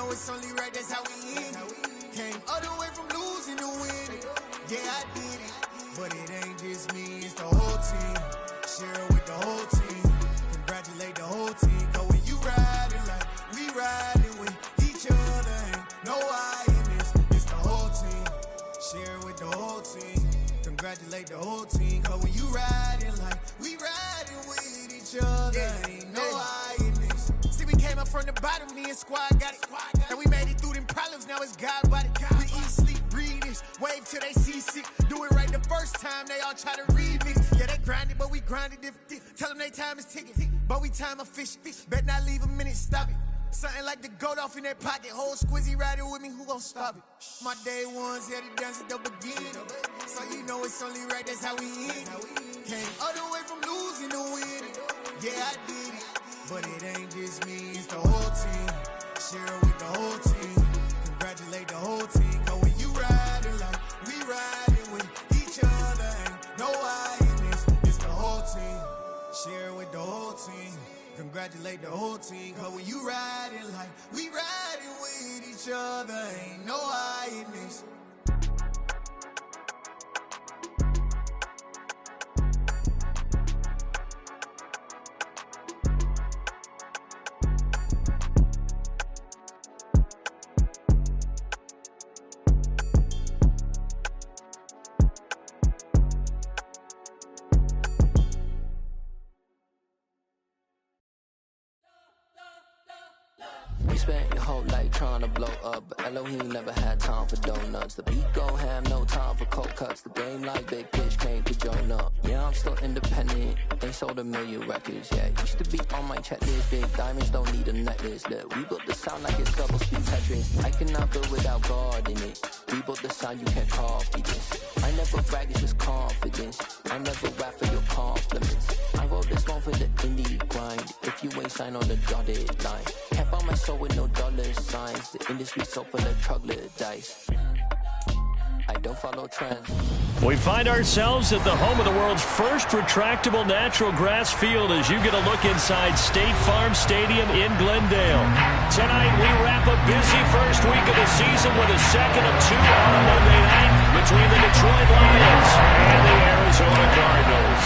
know it's only right, that's how we end it. Came all the way from losing to winning. Yeah, I did it, but it ain't just me, it's the whole team. Share it with the whole team. Congratulate the whole team. Cause when you riding like we riding with each other, ain't no I in this. It's the whole team. Share it with the whole team. Congratulate the whole team. Cause when you riding like we riding with each other, ain't no I in this. See, we came up from the bottom, me and squad got it. And we made it through them problems, now it's God body. We eat, sleep, breathe this. Wave till they see sick. Do it right the first time, they all try to remix. Yeah, they grinded, but we grinded different. Tell them they time is ticking, but we time a fish. Bet not leave a minute, stop it. Something like the goat off in that pocket. Whole squizzy riding with me, who gon' stop it? My day ones had to dance at the beginning. So you know it's only right, that's how we end it. Came all the way from losing to winning. Yeah, I did it, but it ain't just me, it's the whole team. Share it with the whole team. Congratulate the whole team. Cause when you riding like we riding with each other, ain't no I in this. It's the whole team. Share it with the whole team. Congratulate the whole team. Cause when you riding like we riding with each other, ain't no I in this. Spent your whole life trying to blow up, but Elohim never had time for donuts. The beat go ham, no time for cold cuts. The game like Big Pitch came to join up. Yeah, I'm still independent. They sold 1 million records. Yeah, used to be on my checklist. Big diamonds don't need a necklace. Look, we built the sound like it's double speed Tetris. I cannot build without God in it. We built the sound, you can't copy this. I never brag, it's just confidence. I never rap for your compliments. I wrote this one for the indie grind. If you ain't signed on the dotted line, can't buy my soul with no dollar signs. The industry so full of troglodytes. I don't follow trends. We find ourselves at the home of the world's first retractable natural grass field as you get a look inside State Farm Stadium in Glendale. Tonight we wrap a busy first week of the season with a second of 2 on a Monday night between the Detroit Lions and the Arizona Cardinals.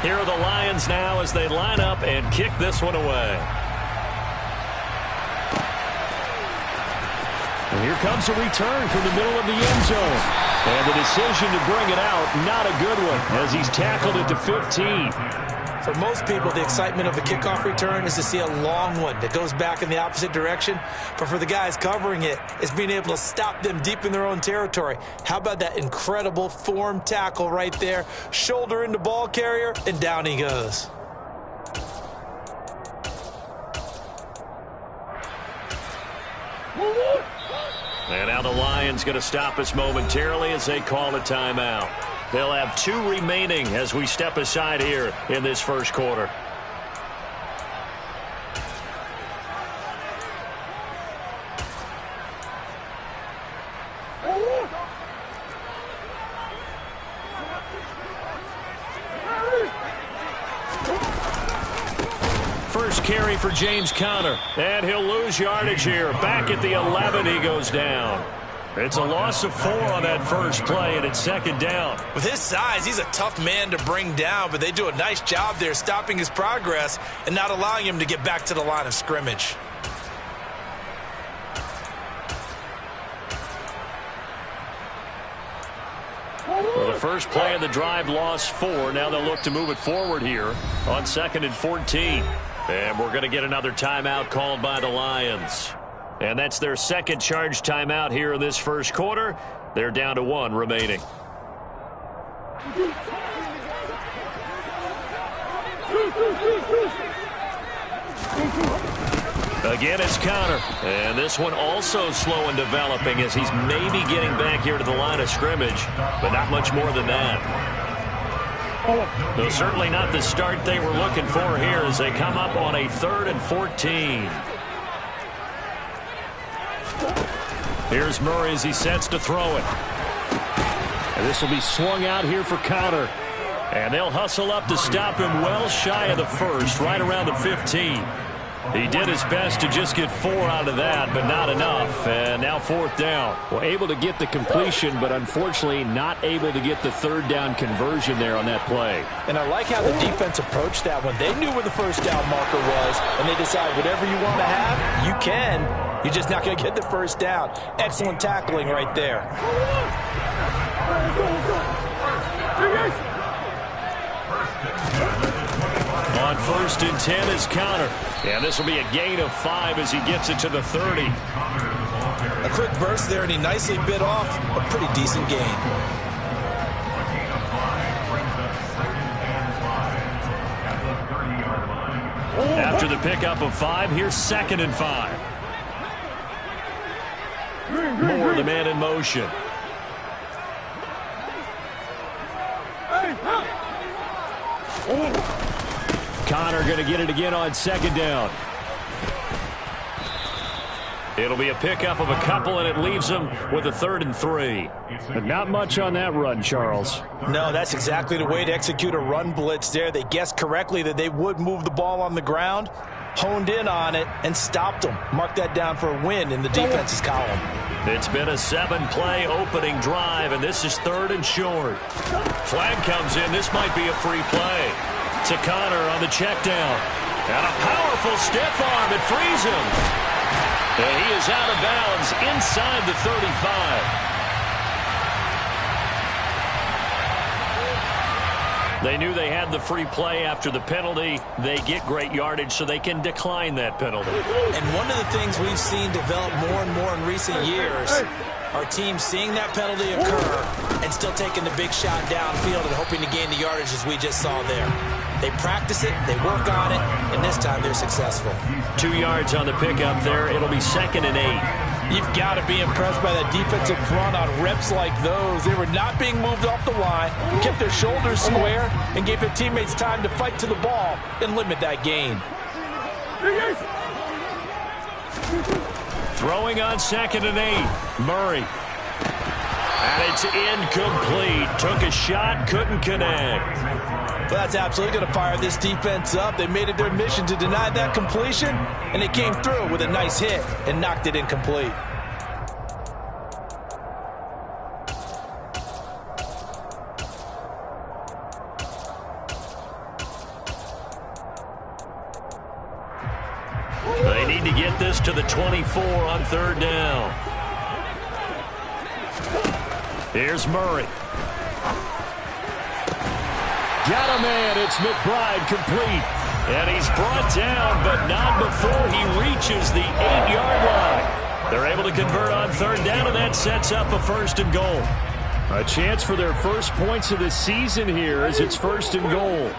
Here are the Lions now as they line up and kick this one away. And here comes a return from the middle of the end zone. And the decision to bring it out, not a good one, as he's tackled it to 15. For most people, the excitement of a kickoff return is to see a long one that goes back in the opposite direction. But for the guys covering it, it's being able to stop them deep in their own territory. How about that incredible form tackle right there? Shoulder into ball carrier, and down he goes. And now the Lions going to stop us momentarily as they call a timeout. They'll have 2 remaining as we step aside here in this first quarter. First carry for James Conner, and he'll lose yardage here. Back at the 11, he goes down. It's a loss of 4 on that first play, and it's second down. With his size, he's a tough man to bring down, but they do a nice job there stopping his progress and not allowing him to get back to the line of scrimmage. Well, the first play of the drive lost 4. Now they'll look to move it forward here on 2nd and 14. And we're going to get another timeout called by the Lions. And that's their second charge timeout here in this first quarter. They're down to 1 remaining. Again, it's Conner. And this one also slow in developing as he's maybe getting back here to the line of scrimmage, but not much more than that. Though certainly not the start they were looking for here as they come up on a 3rd and 14. Here's Murray as he sets to throw it. And this will be swung out here for Conner. And they'll hustle up to stop him well shy of the first, right around the 15. He did his best to just get 4 out of that, but not enough. And now 4th down. Well, able to get the completion, but unfortunately not able to get the 3rd down conversion there on that play. And I like how the defense approached that one. They knew where the 1st down marker was, and they decided whatever you want to have, you can. You're just not going to get the 1st down. Excellent tackling right there. On 1st and 10 is Conner. And this will be a gain of 5 as he gets it to the 30. A quick burst there, and he nicely bit off a pretty decent gain. After the pickup of 5, here's 2nd and 5. Moore, the man in motion. Conner going to get it again on 2nd down. It'll be a pickup of a couple, and it leaves him with a 3rd and 3. But not much on that run, Charles. No, that's exactly the way to execute a run blitz there. They guessed correctly that they would move the ball on the ground, honed in on it, and stopped them. Mark that down for a win in the defense's column. It's been a 7-play opening drive, and this is 3rd and short. Flag comes in. This might be a free play. To Conner on the check down. And a powerful stiff arm. It frees him. And he is out of bounds inside the 35. They knew they had the free play after the penalty. They get great yardage, so they can decline that penalty. And one of the things we've seen develop more and more in recent years are teams seeing that penalty occur and still taking the big shot downfield and hoping to gain the yardage as we just saw there. They practice it, they work on it, and this time they're successful. 2 yards on the pickup there. It'll be 2nd and 8. You've got to be impressed by that defensive front on reps like those. They were not being moved off the line, kept their shoulders square, and gave their teammates time to fight to the ball and limit that gain. Throwing on 2nd and 8. Murray. And it's incomplete. Took a shot, couldn't connect. But that's absolutely going to fire this defense up. They made it their mission to deny that completion, and they came through with a nice hit and knocked it incomplete. They need to get this to the 24 on 3rd down. Here's Murray. Got a man. It's McBride complete. And he's brought down, but not before he reaches the 8-yard line. They're able to convert on 3rd down, and that sets up a 1st and goal. A chance for their first points of the season here as it's 1st and goal.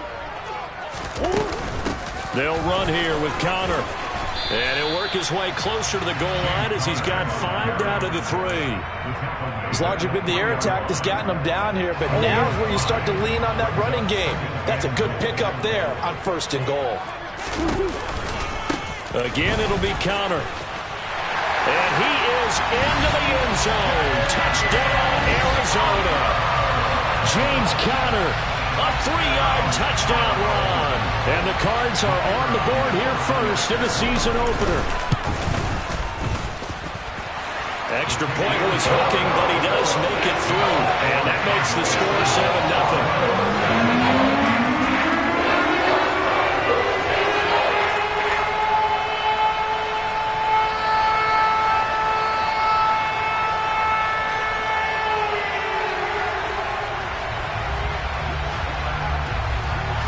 They'll run here with Conner. And he'll work his way closer to the goal line as he's got 5 down to the 3. It's largely been the air attack that's gotten them down here, but now is where you start to lean on that running game. That's a good pickup there on 1st and goal. Again, it'll be Conner. And he is into the end zone. Touchdown, Arizona. James Conner, a 3-yard touchdown run. And the Cards are on the board here first in the season opener. Extra point was hooking, but he does make it through. And that makes the score 7-0.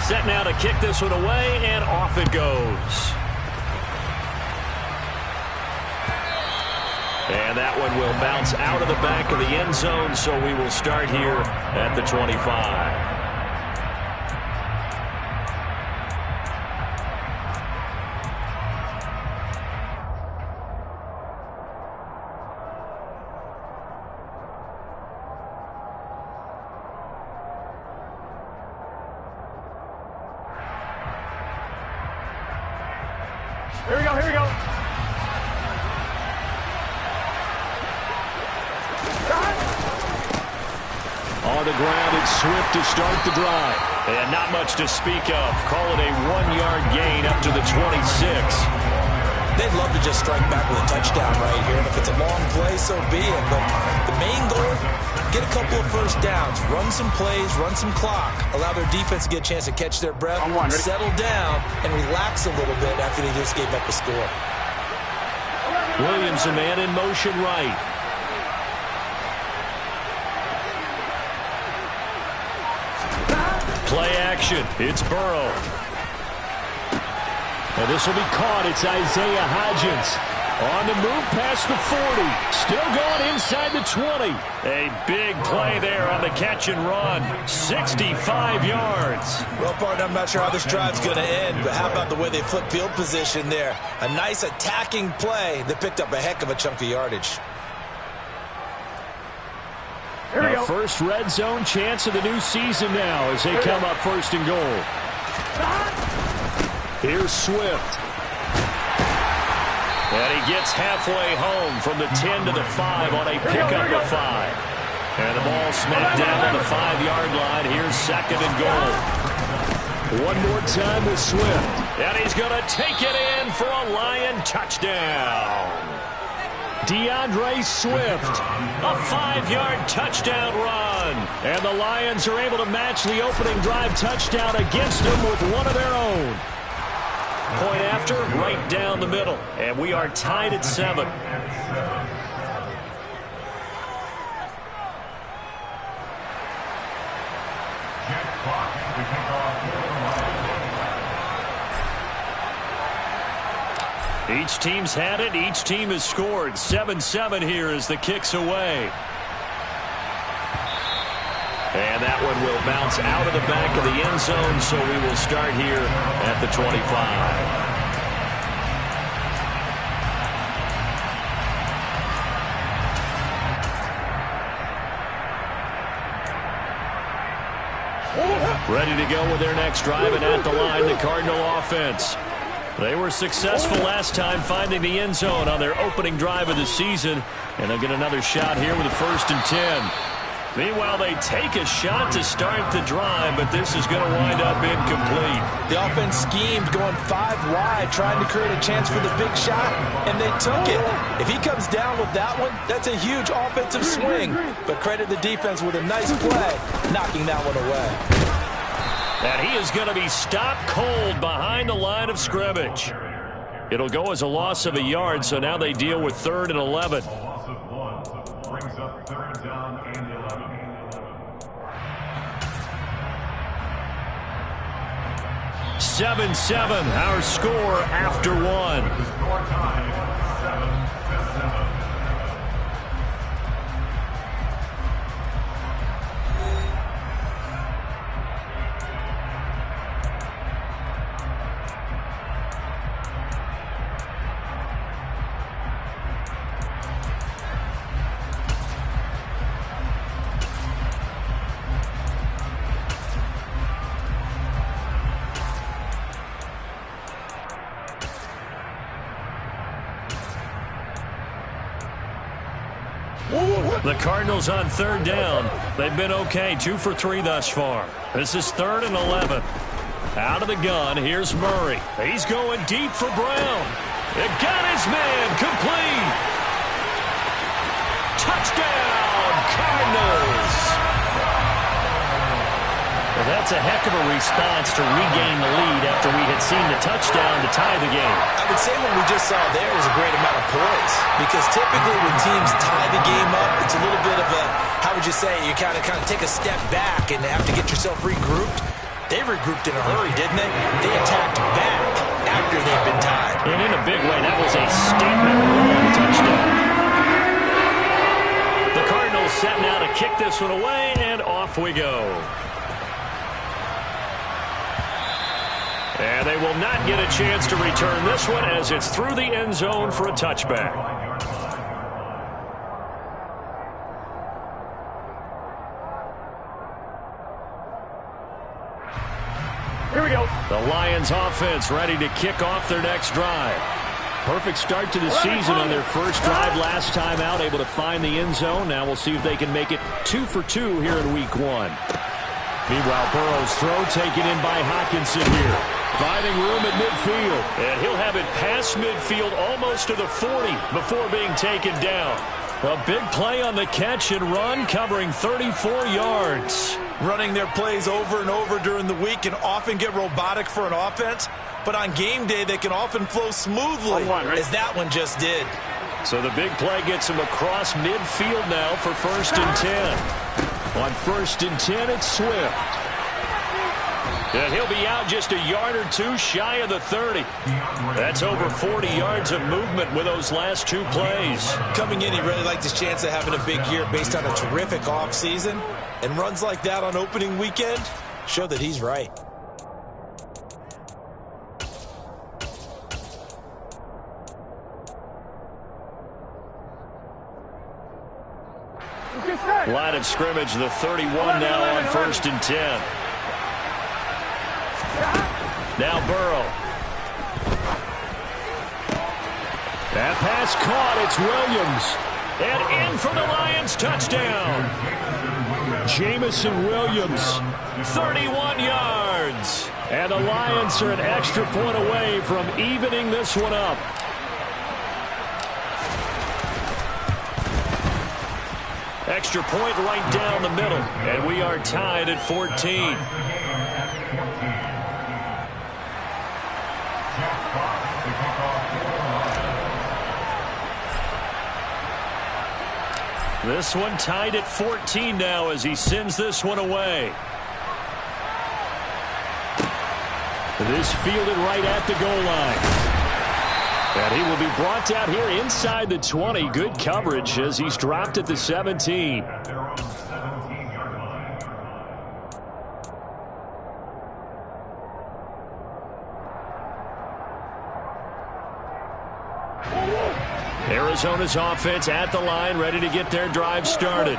Set now to kick this one away, and off it goes. And that one will bounce out of the back of the end zone, so we will start here at the 25. Here we go, here we go. On the ground, it's Swift to start the drive. And not much to speak of. Call it a 1-yard gain up to the 26. They'd love to just strike back with a touchdown right here. And if it's a long play, so be it. But the main goal, get a couple of first downs, run some plays, run some clock, allow their defense to get a chance to catch their breath, settle down, and relax a little bit after they just gave up a score. Williams, a man in motion right. Play action. It's Burrow. And this will be caught. It's Isaiah Hodgins. On the move past the 40. Still going inside the 20. A big play there on the catch and run. 65 yards. Well, partner, I'm not sure how this drive's going to end, but how about the way they flip field position there? A nice attacking play that picked up a heck of a chunk of yardage. A first red zone chance of the new season now as they come up first and goal. Here's Swift. And he gets halfway home from the 10 to the 5 on a pickup of 5. And the ball smacked down on the 5-yard line. Here's second and goal. One more time with Swift. And he's going to take it in for a Lion touchdown. DeAndre Swift, a 5-yard touchdown run. And the Lions are able to match the opening drive touchdown against them with one of their own. Point after, right down the middle. And we are tied at 7. Each team's had it. Each team has scored. 7-7 here as the kick's away. And that one will bounce out of the back of the end zone, so we will start here at the 25. Ready to go with their next drive, and at the line, the Cardinal offense. They were successful last time finding the end zone on their opening drive of the season, and they'll get another shot here with a 1st and 10. Meanwhile, they take a shot to start the drive, but this is going to wind up incomplete. The offense schemed going 5 wide, trying to create a chance for the big shot, and they took it. If he comes down with that one, that's a huge offensive swing. But credit the defense with a nice play, knocking that one away. And he is going to be stopped cold behind the line of scrimmage. It'll go as a loss of a yard, so now they deal with 3rd and 11. 7-7, our score after 1. The Cardinals on 3rd down. They've been okay, 2 for 3 thus far. This is 3rd and 11. Out of the gun, here's Murray. He's going deep for Brown. It got his man, complete. Touchdown, Cardinals. Well, that's a heck of a response to regain the lead after we had seen the touchdown to tie the game. I would say what we just saw there was a great amount of poise, because typically when teams tie the game up, it's a little bit of a, how would you say, you kind of take a step back and have to get yourself regrouped. They regrouped in a hurry, didn't they? They attacked back after they've been tied. And in a big way, that was a statement touchdown. The Cardinals set now to kick this one away, and off we go. And they will not get a chance to return this one as it's through the end zone for a touchback. Here we go. The Lions offense ready to kick off their next drive. Perfect start to the season on their first drive last time out, able to find the end zone. Now we'll see if they can make it 2 for 2 here in week 1. Meanwhile, Burrow's throw taken in by Hockenson here. Finding room at midfield. And he'll have it past midfield almost to the 40 before being taken down. A big play on the catch and run, covering 34 yards. Running their plays over and over during the week can often get robotic for an offense, but on game day they can often flow smoothly, as that one just did. So the big play gets him across midfield now for 1st and 10. On 1st and 10, it's Swift. And he'll be out just a yard or two shy of the 30. That's over 40 yards of movement with those last 2 plays. Coming in, he really liked his chance of having a big year based on a terrific offseason. And runs like that on opening weekend show that he's right. Line of scrimmage, the 31 now on 1st and 10. Now Burrow. That pass caught. It's Williams. And in for the Lions touchdown. Jamison Williams, 31 yards. And the Lions are an extra point away from evening this one up. Extra point right down the middle. And we are tied at 14. This one tied at 14 now as he sends this one away. This fielded right at the goal line. And he will be brought down here inside the 20. Good coverage as he's dropped at the 17. Arizona's offense at the line, ready to get their drive started.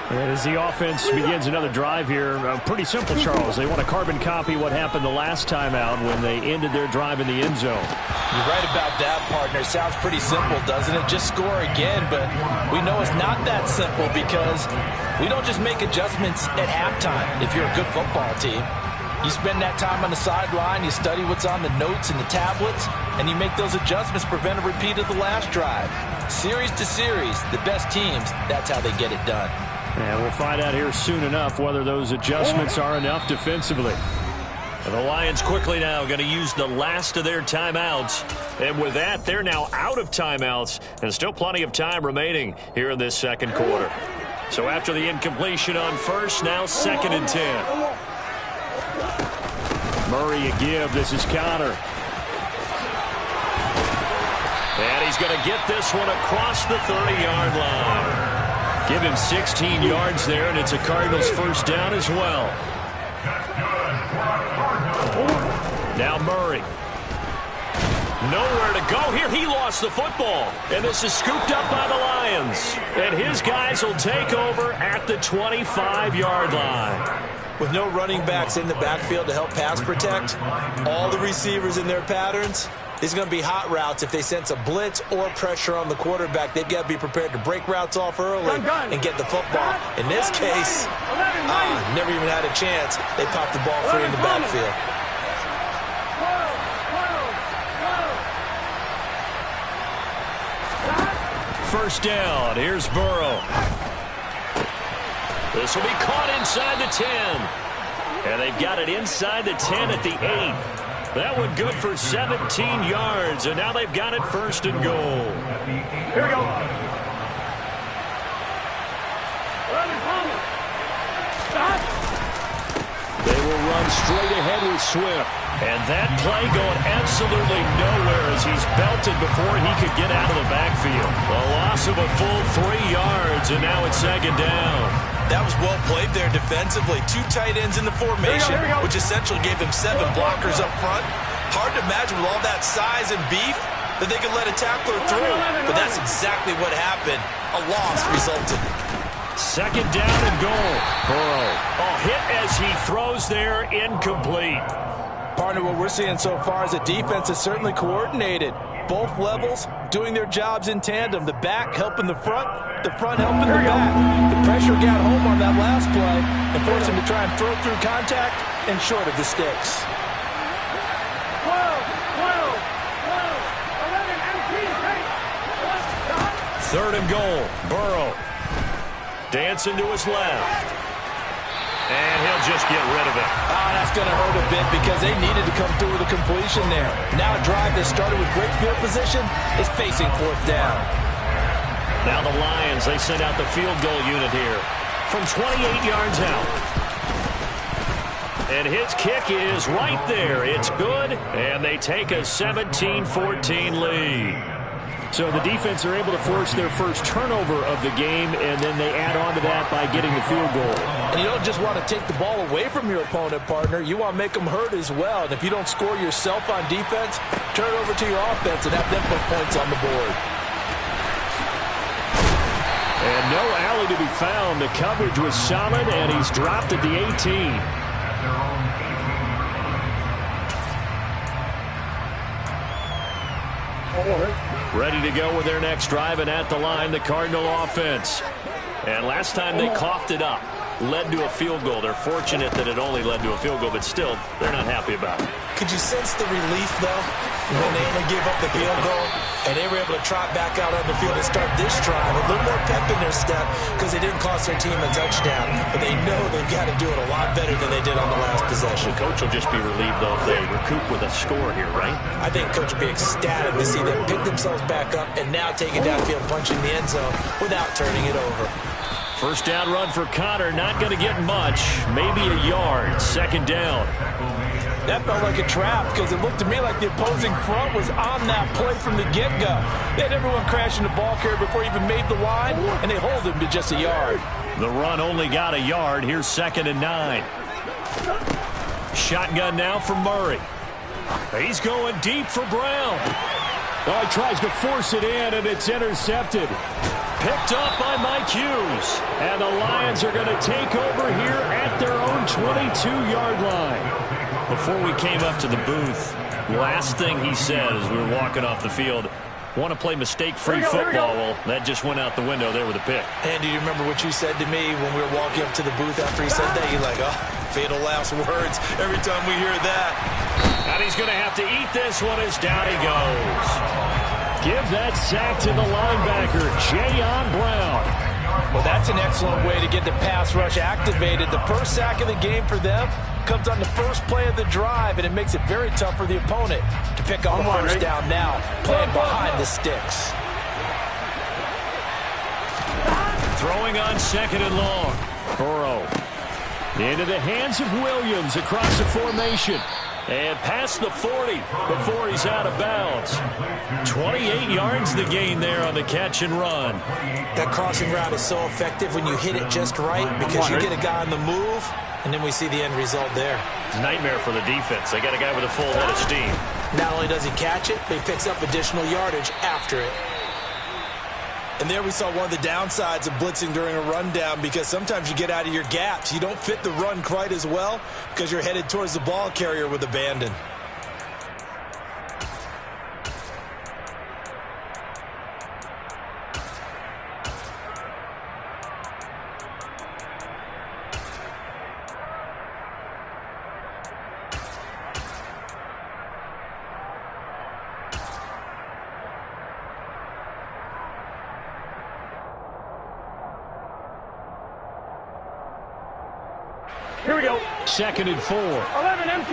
And as the offense begins another drive here, pretty simple, Charles. They want to carbon copy what happened the last time out when they ended their drive in the end zone. You're right about that, partner. Sounds pretty simple, doesn't it? Just score again, but we know it's not that simple because we don't just make adjustments at halftime if you're a good football team. You spend that time on the sideline, you study what's on the notes and the tablets, and you make those adjustments, prevent a repeat of the last drive. Series to series, the best teams, that's how they get it done. And we'll find out here soon enough whether those adjustments are enough defensively. And the Lions quickly now going to use the last of their timeouts. And with that, they're now out of timeouts, and still plenty of time remaining here in this second quarter. So after the incompletion on first, now 2nd and 10. Murray a give. This is Connor. And he's going to get this one across the 30-yard line. Give him 16 yards there, and it's a Cardinals first down as well. Now Murray. Nowhere to go here. He lost the football. And this is scooped up by the Lions. And his guys will take over at the 25-yard line. With no running backs in the backfield to help pass protect, all the receivers in their patterns, these are going to be hot routes. If they sense a blitz or pressure on the quarterback, they've got to be prepared to break routes off early and get the football. In this case, never even had a chance. They popped the ball free in the backfield. First down. Here's Burrow. This will be caught inside the 10. And they've got it inside the 10 at the 8. That one good for 17 yards. And now they've got it 1st and goal. Here we go. They will run straight ahead with Swift. And that play going absolutely nowhere as he's belted before he could get out of the backfield. A loss of a full 3 yards, and now it's 2nd down. That was well played there defensively. 2 tight ends in the formation, which essentially gave them 7 blockers up front. Hard to imagine with all that size and beef that they could let a tackler through. But that's exactly what happened. A loss resulted. 2nd down and goal. Burrow. A hit as he throws there, incomplete. Partner, what we're seeing so far is a defense is certainly coordinated. Both levels doing their jobs in tandem. The back helping the front helping the back. The pressure got home on that last play and forced him to try and throw through contact and short of the sticks. 3rd and goal. Burrow dancing to his left. And he'll just get rid of it. That's going to hurt a bit because they needed to come through with a completion there. Now a drive that started with great field position is facing 4th down. Now the Lions, they send out the field goal unit here from 28 yards out. And his kick is right there. It's good, and they take a 17-14 lead. So the defense are able to force their first turnover of the game, and then they add on to that by getting the field goal. And you don't just want to take the ball away from your opponent, partner. You want to make them hurt as well. And if you don't score yourself on defense, turn it over to your offense and have them put points on the board. And no alley to be found. The coverage was solid, and he's dropped at the 18. Ready to go with their next drive, and at the line, the Cardinal offense. And last time they coughed it up, led to a field goal. They're fortunate that it only led to a field goal, but still, they're not happy about it. Could you sense the relief, though, when they only gave up the field goal, and they were able to trot back out on the field and start this drive with a little more pep in their step because they didn't cost their team a touchdown, but they know they've got to do it a lot better than they did on the last possession. The coach will just be relieved, though, if they recoup with a score here, right? I think coach will be ecstatic to see them pick themselves back up and now take it downfield, punching the end zone without turning it over. First down run for Connor, not going to get much, maybe a yard, 2nd down. That felt like a trap because it looked to me like the opposing front was on that play from the get-go. They had everyone crashing the ball carrier before he even made the line, and they hold him to just a yard. The run only got a yard. Here's 2nd and 9. Shotgun now for Murray. He's going deep for Brown. Oh, he tries to force it in, and it's intercepted. Picked up by Mike Hughes. And the Lions are going to take over here at their own 22-yard line. Before we came up to the booth, last thing he said as we were walking off the field, want to play mistake-free football. Well, that just went out the window there with a pick. And do you remember what you said to me when we were walking up to the booth after he said that? You're like, oh, fatal last words every time we hear that. And he's going to have to eat this one as down he goes. Give that sack to the linebacker, Jayon Brown. Well, that's an excellent way to get the pass rush activated. The first sack of the game for them comes on the first play of the drive, and it makes it very tough for the opponent to pick up a first down now, playing behind the sticks. Throwing on 2nd and long. Burrow into the hands of Williams across the formation. And past the 40 before he's out of bounds. 28 yards the gain there on the catch and run. That crossing route is so effective when you hit it just right because you get a guy on the move, and then we see the end result there. Nightmare for the defense. They got a guy with a full head of steam. Not only does he catch it, but he picks up additional yardage after it. And there we saw one of the downsides of blitzing during a rundown because sometimes you get out of your gaps. You don't fit the run quite as well because you're headed towards the ball carrier with abandon. Here we go. 2nd and 4. 11 MT.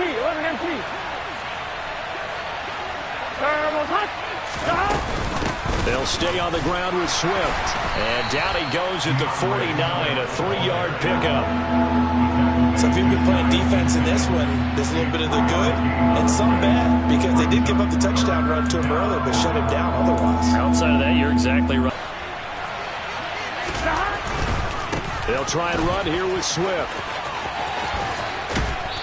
They'll stay on the ground with Swift. And down he goes at the 49, a 3-yard pickup. So if you've been playing defense in this one, there's a little bit of the good and some bad because they did give up the touchdown run to him earlier but shut him down otherwise. Outside of that, you're exactly right. They'll try and run here with Swift.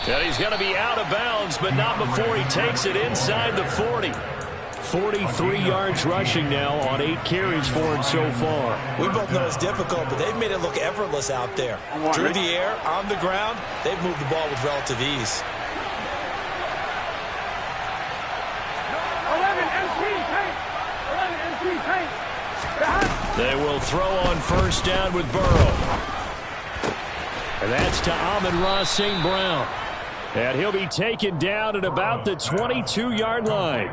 And he's going to be out of bounds, but not before he takes it inside the 40. 43 yards rushing now on 8 carries for him so far. We both know it's difficult, but they've made it look effortless out there. Through the air, on the ground, they've moved the ball with relative ease. 11 MT tank. They will throw on first down with Burrow. And that's to Amon-Ra St. Brown. And he'll be taken down at about the 22-yard line.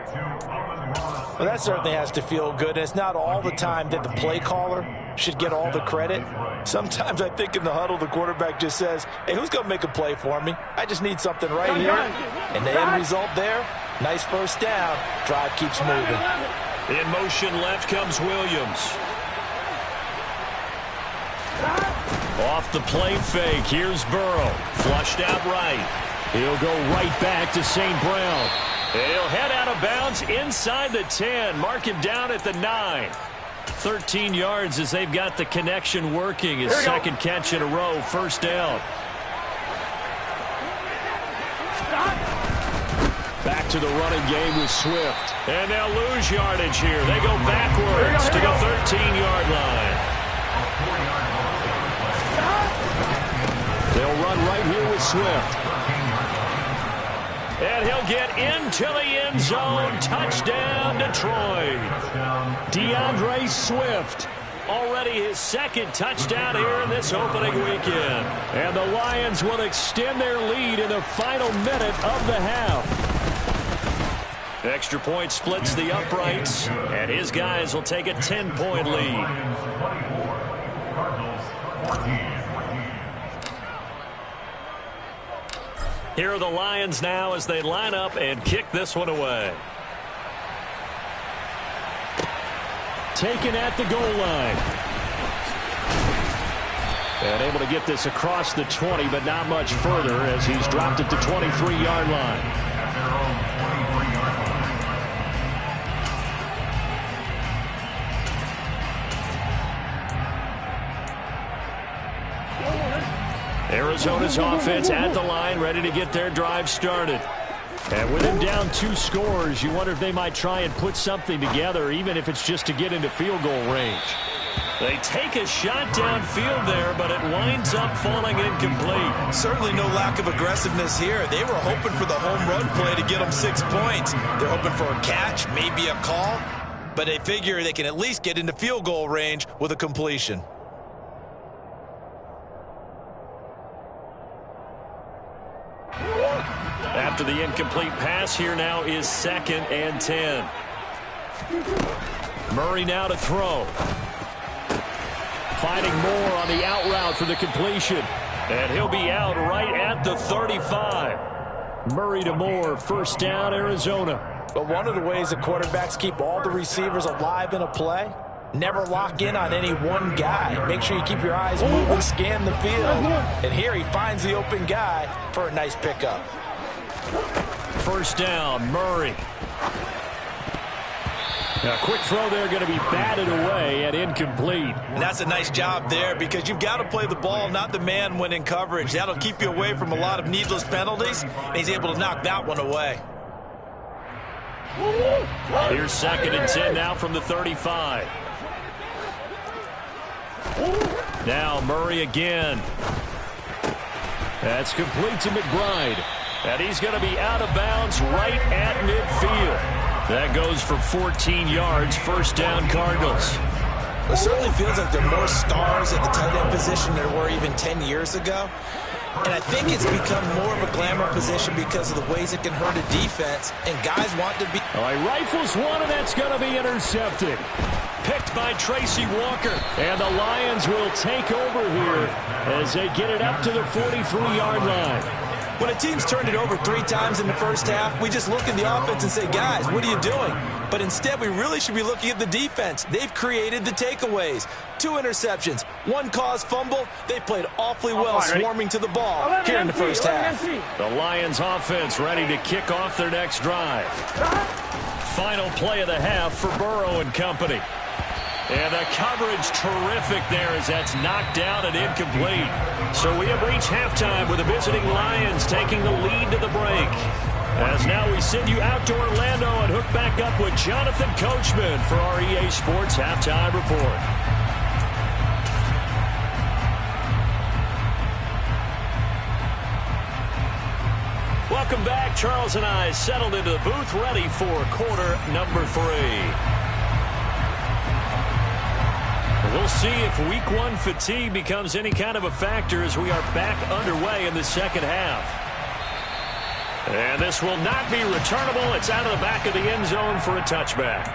Well, that certainly has to feel good. And it's not all the time that the play caller should get all the credit. Sometimes I think in the huddle, the quarterback just says, hey, who's going to make a play for me? I just need something right here. And the end result there, nice first down. Drive keeps moving. In motion left comes Williams. Off the play fake, here's Burrow. Flushed out right. He'll go right back to St. Brown. He'll head out of bounds inside the 10. Mark him down at the 9. 13 yards as they've got the connection working. His second catch in a row, first down. Back to the running game with Swift. And they'll lose yardage here. They go backwards to the 13-yard line. They'll run right here with Swift. And he'll get into the end zone. Touchdown, Detroit. DeAndre Swift. Already his second touchdown here in this opening weekend. And the Lions will extend their lead in the final minute of the half. Extra point splits the uprights. And his guys will take a 10-point lead. Here are the Lions now as they line up and kick this one away. Taken at the goal line. And able to get this across the 20, but not much further as he's dropped at the 23-yard line. Arizona's offense at the line, ready to get their drive started. And with him down 2 scores, you wonder if they might try and put something together, even if it's just to get into field goal range. They take a shot downfield there, but it winds up falling incomplete. Certainly no lack of aggressiveness here. They were hoping for the home run play to get them 6 points. They're hoping for a catch, maybe a call, but they figure they can at least get into field goal range with a completion. After the incomplete pass, here now is 2nd and 10. Murray now to throw. Finding Moore on the out route for the completion. And he'll be out right at the 35. Murray to Moore, first down, Arizona. But one of the ways the quarterbacks keep all the receivers alive in a play, never lock in on any one guy. Make sure you keep your eyes moving, scan the field. And here he finds the open guy for a nice pickup. First down, Murray. A quick throw there, going to be batted away and incomplete. And that's a nice job there because you've got to play the ball, not the man when in coverage. That'll keep you away from a lot of needless penalties, and he's able to knock that one away. Here's 2nd and 10 now from the 35. Now Murray again. That's complete to McBride. And he's going to be out of bounds right at midfield. That goes for 14 yards, first down Cardinals. It certainly feels like there are more stars at the tight end position than there were even 10 years ago. And I think it's become more of a glamour position because of the ways it can hurt a defense. And guys want to be... All right, rifles one, and that's going to be intercepted. Picked by Tracy Walker. And the Lions will take over here as they get it up to the 43-yard line. When a team's turned it over 3 times in the first half, we just look at the offense and say, guys, what are you doing? But instead, we really should be looking at the defense. They've created the takeaways. 2 interceptions, 1 caused fumble. They played awfully well swarming to the ball here in the first half. The Lions offense ready to kick off their next drive. Final play of the half for Burrow and company. And the coverage terrific there as that's knocked down and incomplete. So we have reached halftime with the visiting Lions taking the lead to the break. As now we send you out to Orlando and hook back up with Jonathan Coachman for our EA Sports Halftime Report. Welcome back. Charles and I settled into the booth ready for quarter number 3. We'll see if week 1 fatigue becomes any kind of a factor as we are back underway in the second half. And this will not be returnable. It's out of the back of the end zone for a touchback.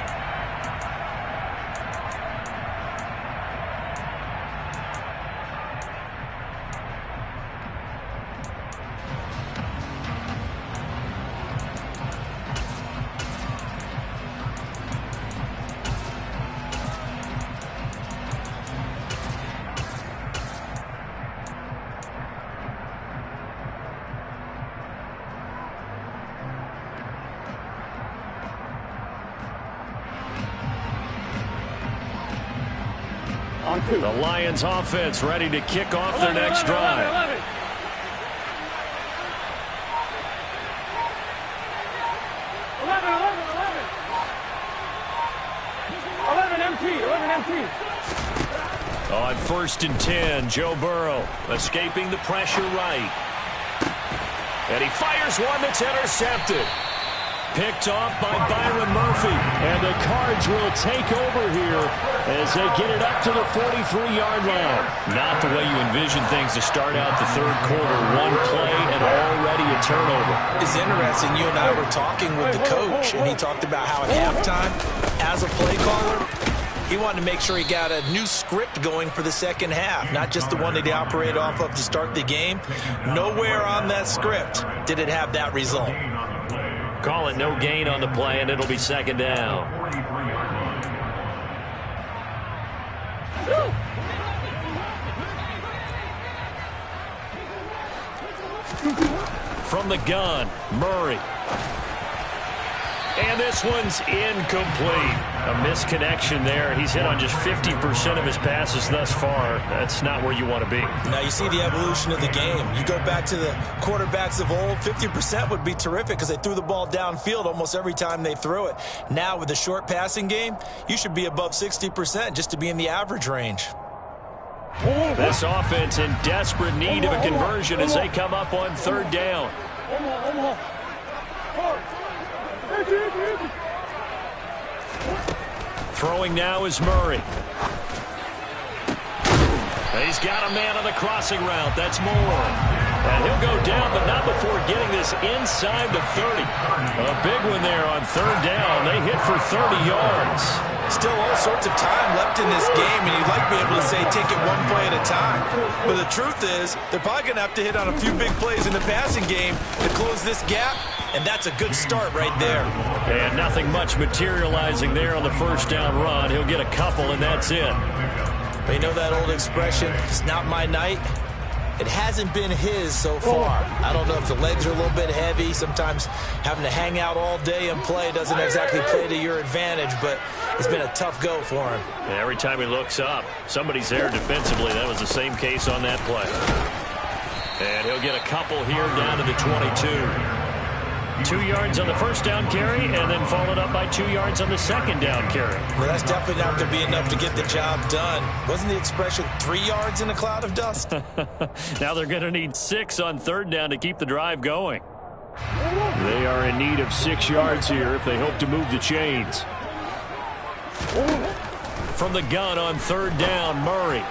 On 2. The Lions offense ready to kick off their next drive. 11. 11 empty. On 1st and 10, Joe Burrow escaping the pressure right. And he fires one that's intercepted. Picked off by Byron Murphy. And the Cards will take over here as they get it up to the 43-yard line. Not the way you envision things to start out the third quarter. One play and already a turnover. It's interesting. You and I were talking with the coach, and he talked about how at halftime, as a play caller, he wanted to make sure he got a new script going for the second half, not just the one that he operated off of to start the game. Nowhere on that script did it have that result. Call it no gain on the play, and it'll be second down. From the gun, Murray. And this one's incomplete. A misconnection there. He's hit on just 50% of his passes thus far. That's not where you want to be. Now you see the evolution of the game. You go back to the quarterbacks of old, 50% would be terrific because they threw the ball downfield almost every time they threw it. Now with the short passing game, you should be above 60% just to be in the average range. This offense in desperate need of a conversion as they come up on third down. Throwing now is Murray. He's got a man on the crossing route. That's Moore. And he'll go down, but not before getting this inside the 30. A big one there on third down. They hit for 30 yards. Still all sorts of time left in this game, and you'd like to be able to say take it one play at a time. But the truth is, they're probably going to have to hit on a few big plays in the passing game to close this gap, and that's a good start right there. And nothing much materializing there on the first down run. He'll get a couple, and that's it. But you know that old expression, it's not my night? It hasn't been his so far. I don't know if the legs are a little bit heavy. Sometimes having to hang out all day and play doesn't exactly play to your advantage, but it's been a tough go for him. And every time he looks up, somebody's there defensively. That was the same case on that play. And he'll get a couple here down to the 22. 2 yards on the first down carry, and then followed up by 2 yards on the second down carry. Well, that's definitely not going to be enough to get the job done. Wasn't the expression 3 yards in a cloud of dust? Now they're going to need 6 on third down to keep the drive going. They are in need of 6 yards here if they hope to move the chains. From the gun on third down, Murray.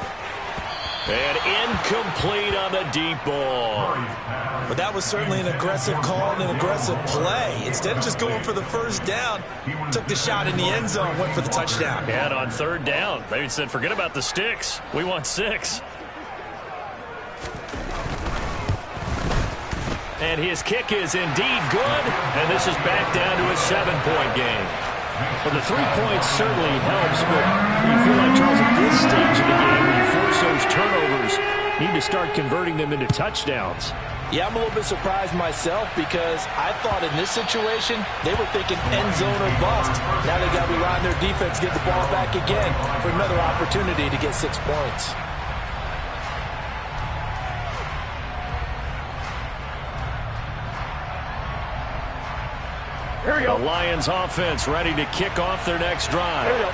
And incomplete on the deep ball. But that was certainly an aggressive call and an aggressive play. Instead of just going for the first down, took the shot in the end zone, went for the touchdown. And on third down, they said, forget about the sticks. We want 6. And his kick is indeed good. And this is back down to a 7-point game. Well, the 3 points certainly helps, but you feel like, Charles, at this stage of the game, when you force those turnovers, you need to start converting them into touchdowns. Yeah, I'm a little bit surprised myself because I thought in this situation they were thinking end zone or bust. Now they got to rely on their defense to get the ball back again for another opportunity to get 6 points. Here we go. The Lions offense ready to kick off their next drive. Here we go.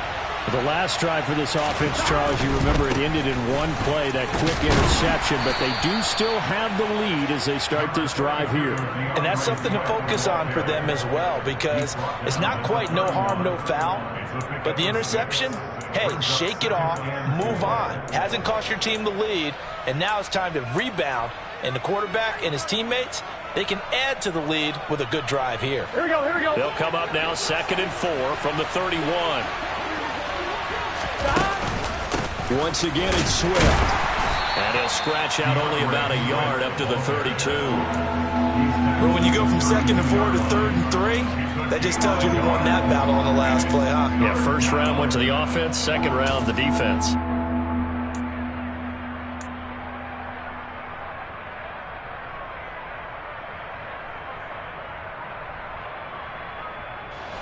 The last drive for this offense, Charles, you remember it ended in one play, that quick interception, but they do still have the lead as they start this drive here. And that's something to focus on for them as well because it's not quite no harm, no foul, but the interception, hey, shake it off, move on. Hasn't cost your team the lead, and now it's time to rebound, and the quarterback and his teammates, they can add to the lead with a good drive here. Here we go, here we go. They'll come up now 2nd and 4 from the 31. Once again, it's Swift. And he'll scratch out only about a yard up to the 32. But when you go from 2nd and 4 to 3rd and 3, that just tells you who won that battle on the last play, huh? Yeah, first round went to the offense, second round the defense.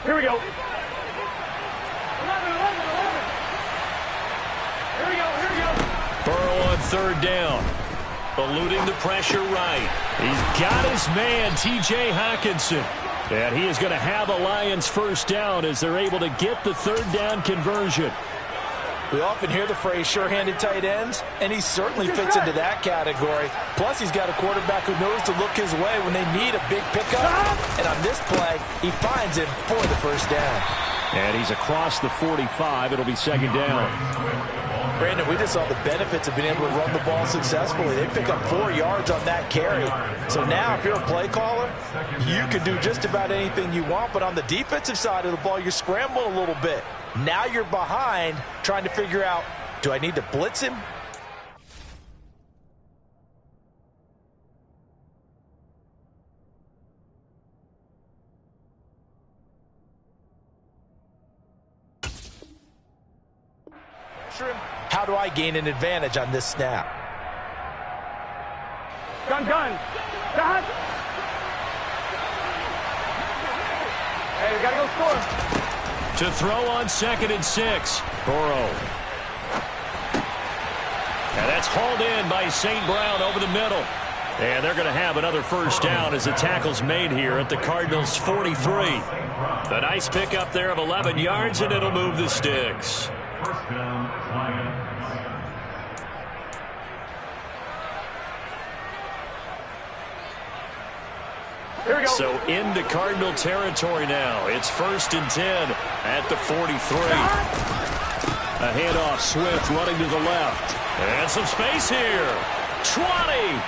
Here we go. 11. Here we go. third down. Eluding the pressure right. He's got his man, T.J. Hockenson. And he is going to have a Lions first down as they're able to get the third down conversion. We often hear the phrase sure-handed tight ends, and he certainly fits into that category. Plus, he's got a quarterback who knows to look his way when they need a big pickup. And on this play, he finds him for the first down. And he's across the 45. It'll be second down. Brandon, we just saw the benefits of being able to run the ball successfully. They pick up 4 yards on that carry. So now, if you're a play caller, you can do just about anything you want. But on the defensive side of the ball, you're scrambling a little bit. Now you're behind, trying to figure out, do I need to blitz him? How do I gain an advantage on this snap? Gun. Gun. Hey, we got to go score. To throw on 2nd and 6. Burrow. And that's hauled in by St. Brown over the middle. And they're going to have another first down as the tackle's made here at the Cardinals' 43. A nice pickup there of 11 yards, and it'll move the sticks. First down, Lions. Here we go. So into Cardinal territory now. It's 1st and 10 at the 43. A handoff, Swift running to the left. And some space here. 20.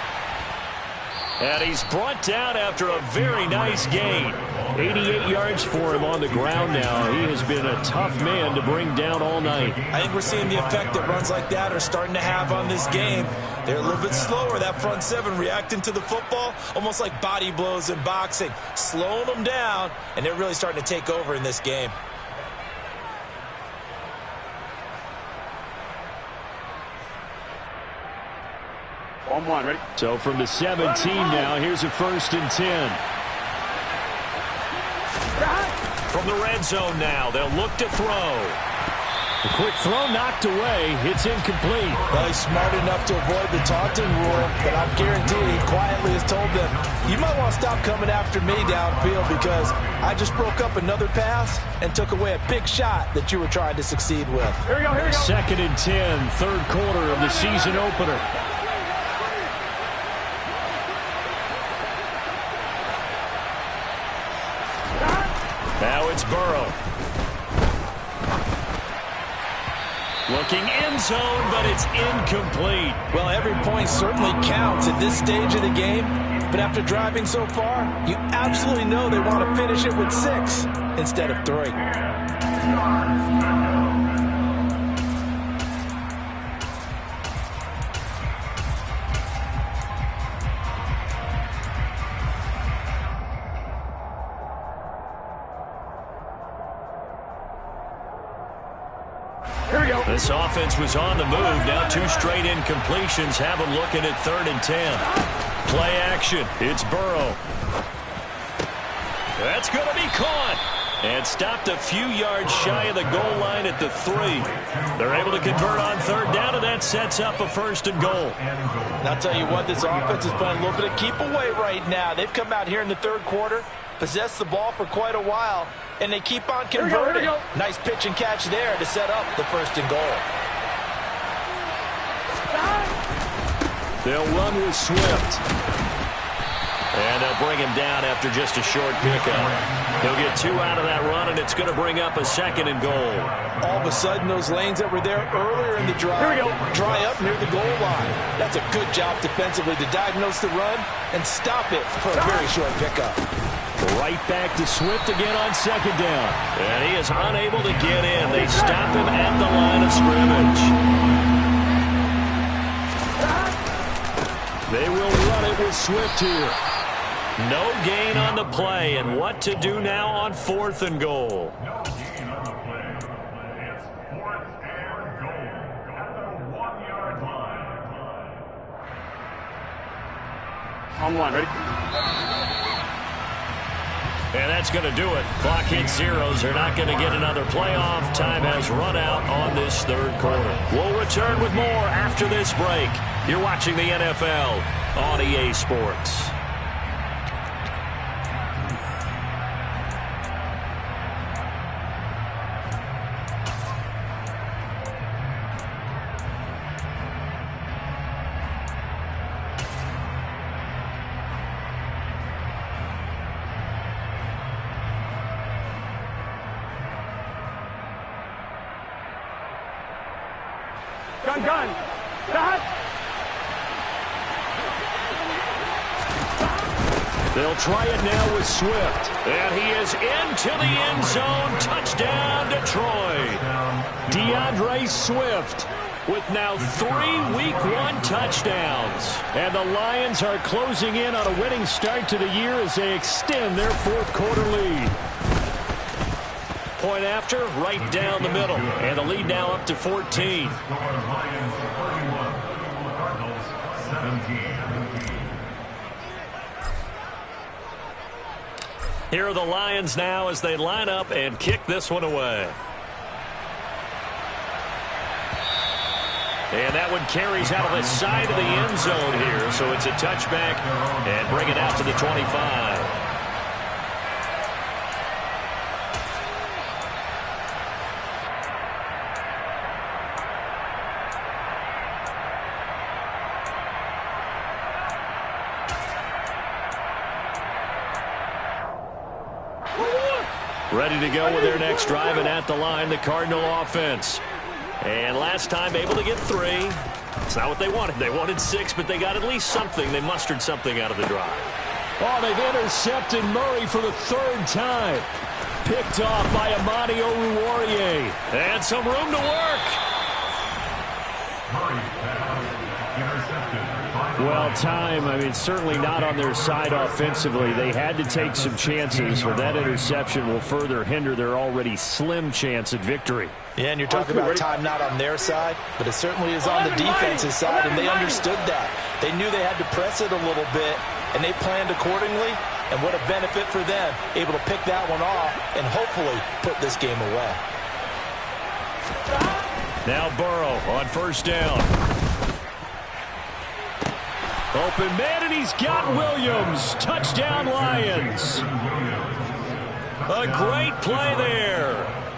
And he's brought down after a very nice gain. 88 yards for him on the ground now. He has been a tough man to bring down all night. I think we're seeing the effect that runs like that are starting to have on this game. They're a little bit slower, that front seven, reacting to the football, almost like body blows in boxing, slowing them down, and they're really starting to take over in this game. On 1, ready? So from the 17 now, here's a 1st and 10. From the red zone now, they'll look to throw. A quick throw knocked away. It's incomplete. Well, he's smart enough to avoid the taunting rule, but I'm guaranteed he quietly has told them, you might want to stop coming after me downfield because I just broke up another pass and took away a big shot that you were trying to succeed with. Here we go. 2nd and 10, third quarter of the season opener. Now it's Burrow. Looking end zone, but it's incomplete. Well, every point certainly counts at this stage of the game, but after driving so far, you absolutely know they want to finish it with 6 instead of 3. This offense was on the move. Now 2 straight incompletions have them looking at 3rd and 10. Play action. It's Burrow. That's going to be caught. And stopped a few yards shy of the goal line at the 3. They're able to convert on 3rd down, and that sets up a 1st and goal. And I'll tell you what, this offense is playing a little bit of keep away right now. They've come out here in the 3rd quarter, possessed the ball for quite a while, and they keep on converting. Here we go. Nice pitch and catch there to set up the 1st and goal. They'll run with Swift. And they'll bring him down after just a short pickup. He'll get 2 out of that run, and it's going to bring up a 2nd and goal. All of a sudden, those lanes that were there earlier in the drive dry up near the goal line. That's a good job defensively to diagnose the run and stop it for a very short pickup. Right back to Swift again on 2nd down. And he is unable to get in. They stop him at the line of scrimmage. They will run it with Swift here. No gain on the play, and what to do now on 4th and goal. No gain on the play. It's 4th and goal at the 1-yard line. On 1, ready? And that's going to do it. Clock hits zeros. They're not going to get another playoff. Time has run out on this third quarter. We'll return with more after this break. You're watching the NFL on EA Sports. Gun. Stop. They'll try it now with Swift. And he is into the end zone. Touchdown, Detroit. DeAndre Swift with now 3 Week 1 touchdowns. And the Lions are closing in on a winning start to the year as they extend their fourth quarter lead. Point after, right down the middle. And the lead now up to 14. Lions 31, Cardinals 17. Here are the Lions now as they line up and kick this one away. And that one carries out of the side of the end zone here. So it's a touchback and bring it out to the 25. Ready to go with their next drive, and at the line, the Cardinal offense. And last time, able to get 3. It's not what they wanted. They wanted 6, but they got at least something. They mustered something out of the drive. Oh, they've intercepted Murray for the 3rd time. Picked off by Amani Oruwariye. And some room to work. Murray's pass intercepted. Well, certainly not on their side offensively. They had to take some chances, but that interception will further hinder their already slim chance at victory. Yeah, and you're talking about time not on their side, but it certainly is on the defense's side, and they understood that. They knew they had to press it a little bit, and they planned accordingly, and what a benefit for them, able to pick that one off and hopefully put this game away. Now Burrow on first down. Open man, and he's got Williams. Touchdown, Lions. A great play there.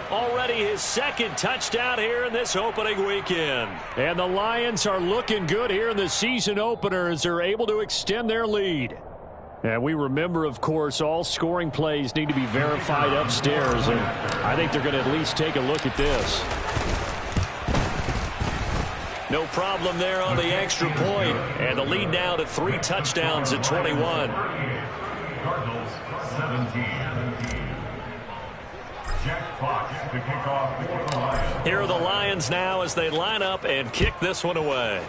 Already his 2nd touchdown here in this opening weekend. And the Lions are looking good here in the season opener as they're able to extend their lead. And we remember, of course, all scoring plays need to be verified upstairs. And I think they're going to at least take a look at this. No problem there on the extra point. And the lead now to 3 touchdowns at 21. Cardinals 17. Jack Fox to kick off for the Lions. Here are the Lions now as they line up and kick this one away.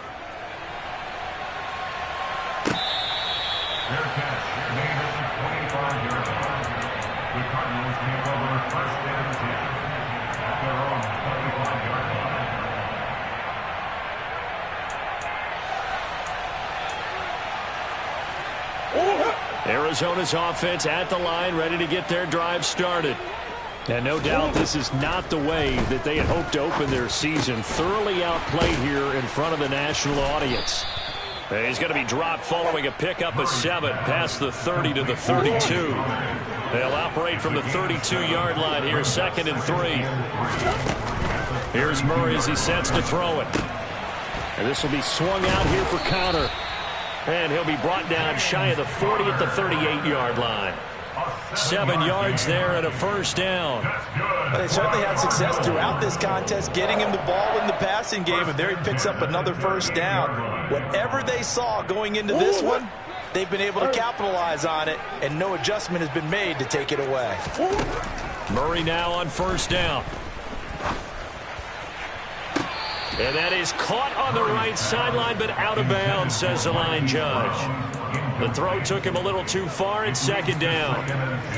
Their catch made at the 25-yard line. The Cardinals take over first and 10 at their own 35-yard line. Arizona's offense at the line, ready to get their drive started. And no doubt this is not the way that they had hoped to open their season. Thoroughly outplayed here in front of the national audience. And he's going to be dropped following a pickup of 7 past the 30 to the 32. They'll operate from the 32-yard line here, 2nd and 3. Here's Murray as he sets to throw it. And this will be swung out here for counter. And he'll be brought down shy of the 40 at the 38-yard line. 7 yards there and a first down. They certainly had success throughout this contest, getting him the ball in the passing game, and there he picks up another first down. Whatever they saw going into this one, they've been able to capitalize on it, and no adjustment has been made to take it away. Murray now on first down. And that is caught on the right sideline, but out of bounds, says the line judge. The throw took him a little too far, and 2nd down.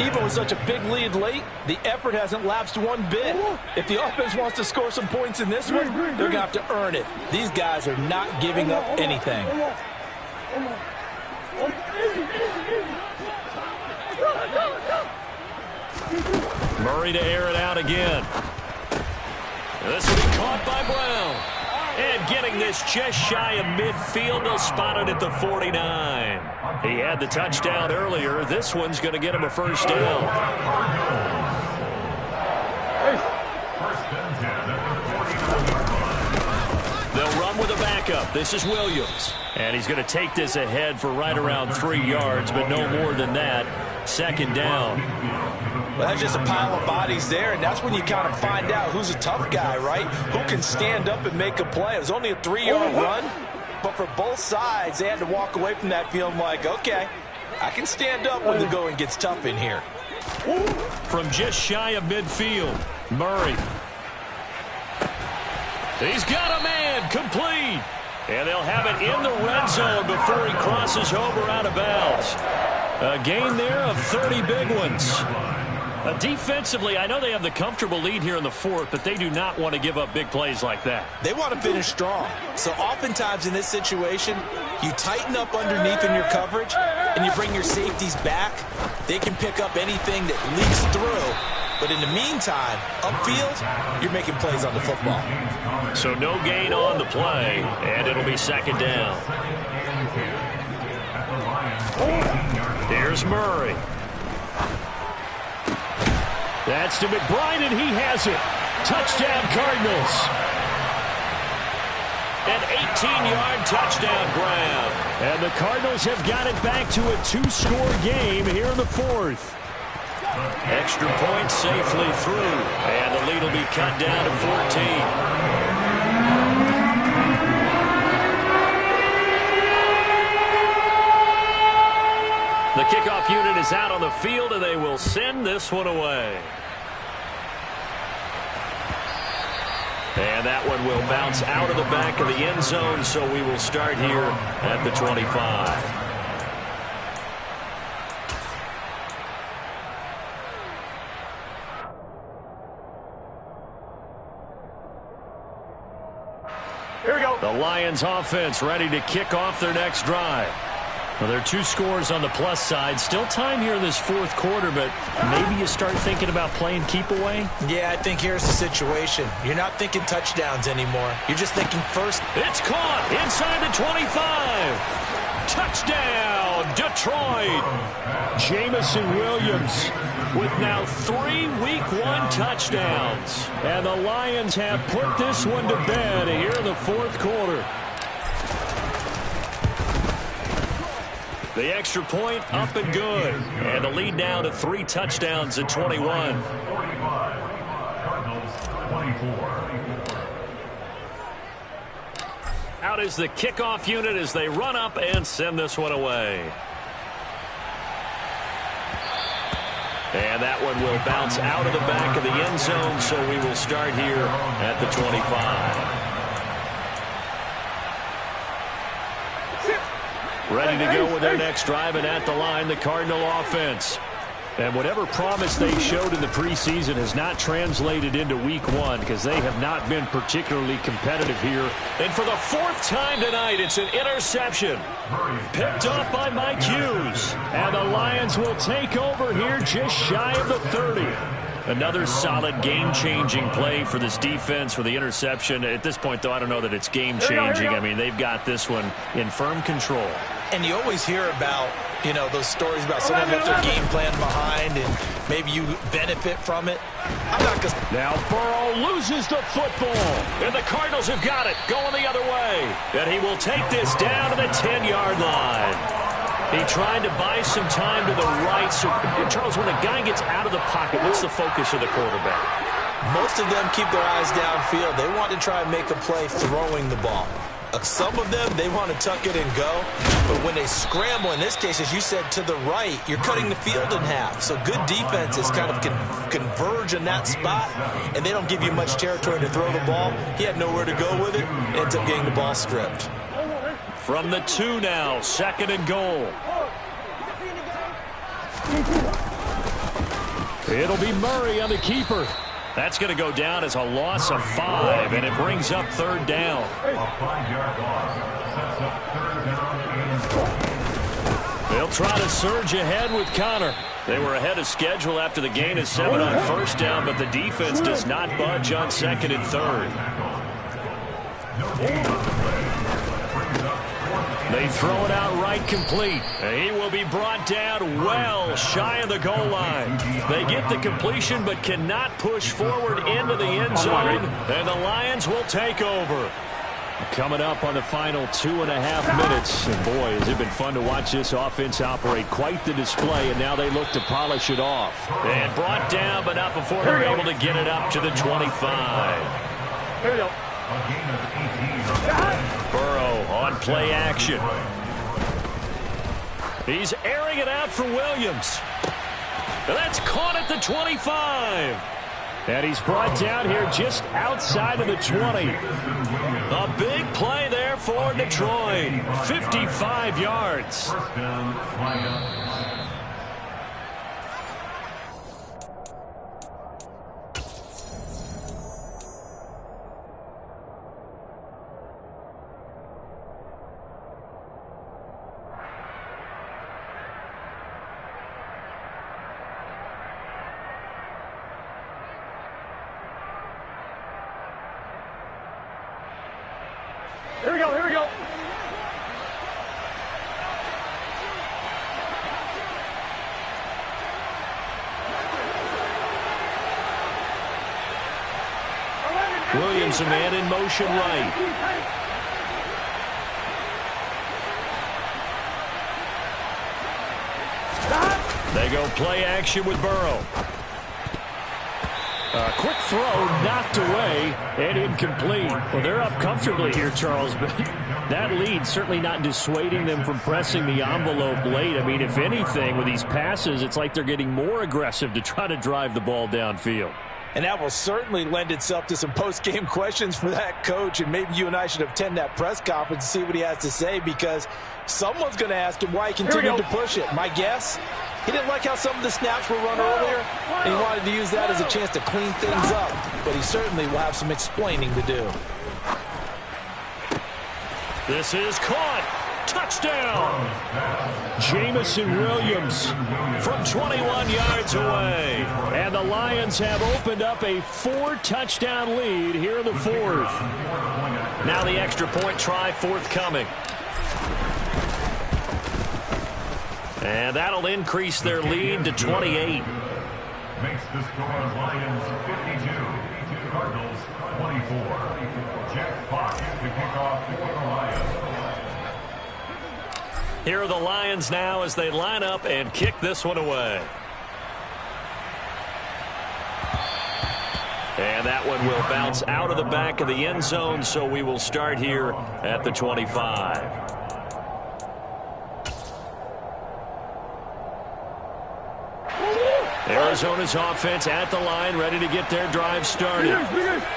Even with such a big lead late, the effort hasn't lapsed one bit. If the offense wants to score some points in this one, they're going to have to earn it. These guys are not giving up anything. Murray to air it out again. This will be caught by Brown. And getting this just shy of midfield, they'll spot it at the 49. He had the touchdown earlier. This one's going to get him a first down. They'll run with a backup. This is Williams. And he's going to take this ahead for right around 3 yards, but no more than that. Second down. Well, that's just a pile of bodies there, and that's when you kind of find out who's a tough guy, right? Who can stand up and make a play. It was only a 3-yard run, but for both sides, they had to walk away from that feeling like, okay, I can stand up when the going gets tough in here. From just shy of midfield, Murray. He's got a man, complete. And they'll have it in the red zone before he crosses over out of bounds. A gain there of 30 big ones. Defensively, I know they have the comfortable lead here in the fourth, but they do not want to give up big plays like that. They want to finish strong. So oftentimes in this situation, you tighten up underneath in your coverage, and you bring your safeties back. They can pick up anything that leaks through. But in the meantime, upfield, you're making plays on the football. So no gain on the play, and it'll be second down. Here's Murray. That's to McBride, and he has it. Touchdown, Cardinals. An 18-yard touchdown grab. And the Cardinals have got it back to a 2-score game here in the fourth. Extra point safely through, and the lead will be cut down to 14. The kickoff unit is out on the field, and they will send this one away. And that one will bounce out of the back of the end zone, so we will start here at the 25. Here we go. The Lions offense ready to kick off their next drive. Well, there are 2 scores on the plus side. Still time here in this fourth quarter, but maybe you start thinking about playing keep away? Yeah, I think here's the situation. You're not thinking touchdowns anymore. You're just thinking first. It's caught inside the 25. Touchdown, Detroit. Jamison Williams with now 3 Week 1 touchdowns. And the Lions have put this one to bed here in the fourth quarter. The extra point up and good. And the lead now to 3 touchdowns at 21. 45, Cardinals 24. Out is the kickoff unit as they run up and send this one away. And that one will bounce out of the back of the end zone, so we will start here at the 25. Ready to go with their next drive, and at the line, the Cardinal offense. And whatever promise they showed in the preseason has not translated into Week 1 because they have not been particularly competitive here. And for the 4th time tonight, it's an interception. Picked up by Mike Hughes. And the Lions will take over here just shy of the 30. Another solid game-changing play for this defense for the interception. At this point, though, I don't know that it's game-changing. I mean, they've got this one in firm control. And you always hear about, you know, those stories about someone left their game plan behind and maybe you benefit from it. I'm not going to. Now Burrow loses the football. And the Cardinals have got it going the other way. And he will take this down to the 10-yard line. He tried to buy some time to the right. So, Charles, when a guy gets out of the pocket, what's the focus of the quarterback? Most of them keep their eyes downfield. They want to try and make a play throwing the ball. Some of them, they want to tuck it and go. But when they scramble, in this case, as you said, to the right, you're cutting the field in half. So good defenses kind of converge in that spot, and they don't give you much territory to throw the ball. He had nowhere to go with it, ends up getting the ball stripped. From the 2 now, 2nd and goal. It'll be Murray on the keeper. That's going to go down as a loss of 5, and it brings up 3rd down. A 5-yard loss sets up 3rd down and 4. They'll try to surge ahead with Connor. They were ahead of schedule after the gain of 7 on first down, but the defense does not budge on second and third. They throw it out right complete. He will be brought down well shy of the goal line. They get the completion but cannot push forward into the end zone, and the Lions will take over. Coming up on the final 2.5 minutes. And boy, has it been fun to watch this offense operate. Quite the display, and now they look to polish it off. And brought down, but not before they're able to get it up to the 25. Here we go. Burrow on play action. He's airing it out for Williams. And that's caught at the 25. And he's brought down here just outside of the 20. A big play there for Detroit. 55 yards. First down, Lions. Here we go, here we go. Williams, a man in motion right. They go play action with Burrow. Quick throw knocked away and incomplete. Well, they're up comfortably here, Charles, but that lead certainly not dissuading them from pressing the envelope late. I mean, if anything, with these passes, it's like they're getting more aggressive to try to drive the ball downfield. And that will certainly lend itself to some post-game questions for that coach, and maybe you and I should attend that press conference and see what he has to say, because someone's going to ask him why he continued to push it. My guess, he didn't like how some of the snaps were run earlier, and he wanted to use that as a chance to clean things up, but he certainly will have some explaining to do. This is caught. Touchdown. Jamison Williams from 21 yards away. And the Lions have opened up a 4-touchdown lead here in the fourth. Now the extra point try forthcoming. And that'll increase their lead to 28. Makes the score Lions 52, Cardinals 24. Jack Fox to kick off for the Lions. Here are the Lions now as they line up and kick this one away. And that one will bounce out of the back of the end zone, so we will start here at the 25. Arizona's offense at the line, ready to get their drive started.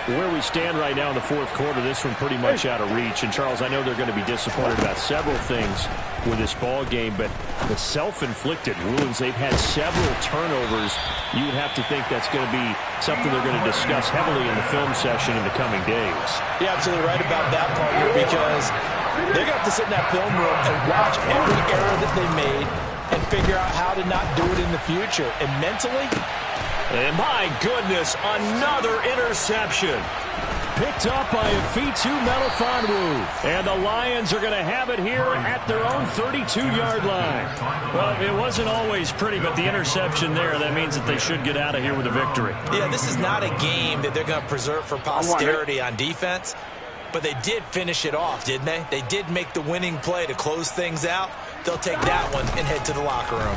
Where we stand right now in the fourth quarter, this one pretty much out of reach. And, Charles, I know they're going to be disappointed about several things with this ball game, but the self-inflicted wounds, they've had several turnovers. You would have to think that's going to be something they're going to discuss heavily in the film session in the coming days. You're absolutely right about that, partner, because they're going to have to sit in that film room and watch every error that they made and figure out how to not do it in the future. And mentally, and my goodness, another interception. Picked up by Afitu Melifonwu. And the Lions are going to have it here at their own 32-yard line. Well, it wasn't always pretty, but the interception there, that means that they should get out of here with a victory. Yeah, this is not a game that they're going to preserve for posterity on defense, but they did finish it off, didn't they? They did make the winning play to close things out. They'll take that one and head to the locker room.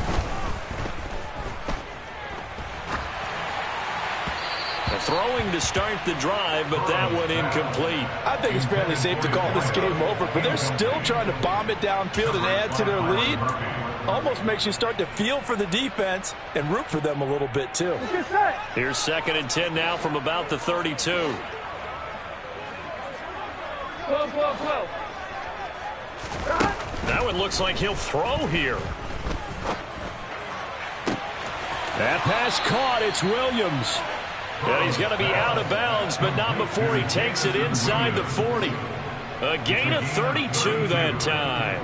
Throwing to start the drive, but that one incomplete. I think it's fairly safe to call this game over, but they're still trying to bomb it downfield and add to their lead. Almost makes you start to feel for the defense and root for them a little bit, too. Here's 2nd and 10 now from about the 32. That one looks like he'll throw here. That pass caught. It's Williams. And he's going to be out of bounds, but not before he takes it inside the 40. A gain of 32 that time.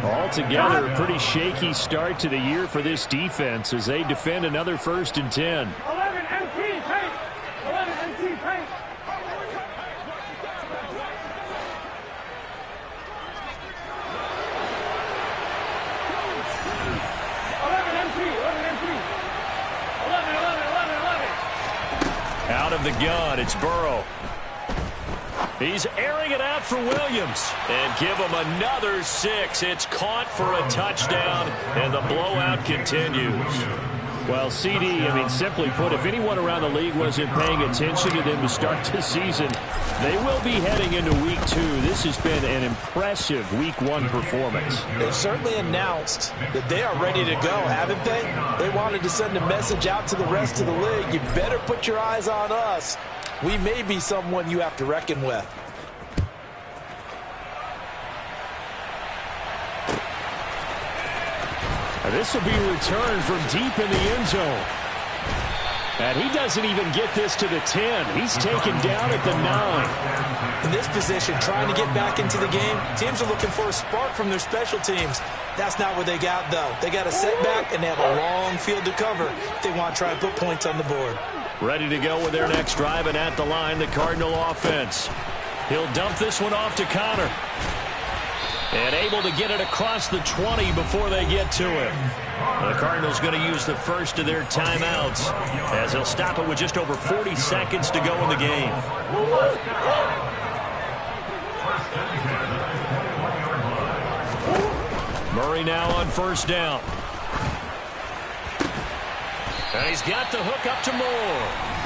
Altogether, a pretty shaky start to the year for this defense as they defend another 1st and 10. 11 MT, paint. 11 MT, paint. 11 MT, 11 MT. 11, 11, 11, 11. Out of the gun, it's Burrow. He's airing it out for Williams. And give him another 6. It's caught for a touchdown, and the blowout continues. Well, CD, simply put, if anyone around the league wasn't paying attention to them to start the season, they will be heading into Week 2. This has been an impressive Week 1 performance. They've certainly announced that they are ready to go, haven't they? They wanted to send a message out to the rest of the league. You better put your eyes on us. We may be someone you have to reckon with. This will be returned from deep in the end zone. And he doesn't even get this to the 10. He's taken down at the 9. In this position, trying to get back into the game, teams are looking for a spark from their special teams. That's not what they got, though. They got a setback, and they have a long field to cover if they want to try and put points on the board. Ready to go with their next drive, and at the line, the Cardinal offense. He'll dump this one off to Connor. And able to get it across the 20 before they get to him. The Cardinals going to use the first of their timeouts as they'll stop it with just over 40 seconds to go in the game. Murray now on 1st down. And he's got the hook up to Moore.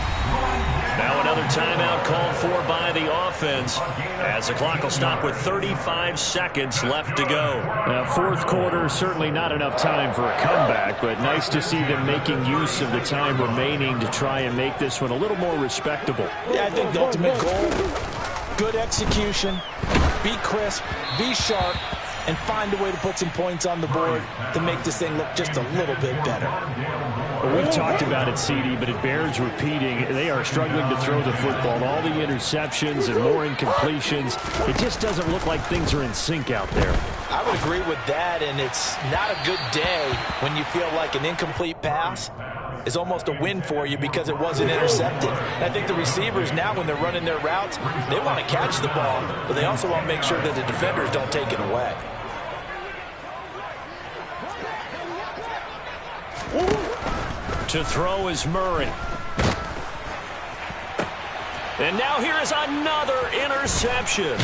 Now another timeout called for by the offense as the clock will stop with 35 seconds left to go. Now, 4th quarter, certainly not enough time for a comeback, but nice to see them making use of the time remaining to try and make this one a little more respectable. Yeah, I think the ultimate goal, good execution, be crisp, be sharp, and find a way to put some points on the board to make this thing look just a little bit better. Well, we've talked about it, CD, but it bears repeating. They are struggling to throw the football. All the interceptions and more incompletions. It just doesn't look like things are in sync out there. I would agree with that, and it's not a good day when you feel like an incomplete pass is almost a win for you because it wasn't intercepted. And I think the receivers now, when they're running their routes, they want to catch the ball, but they also want to make sure that the defenders don't take it away. To throw is Murray. And now here is another interception.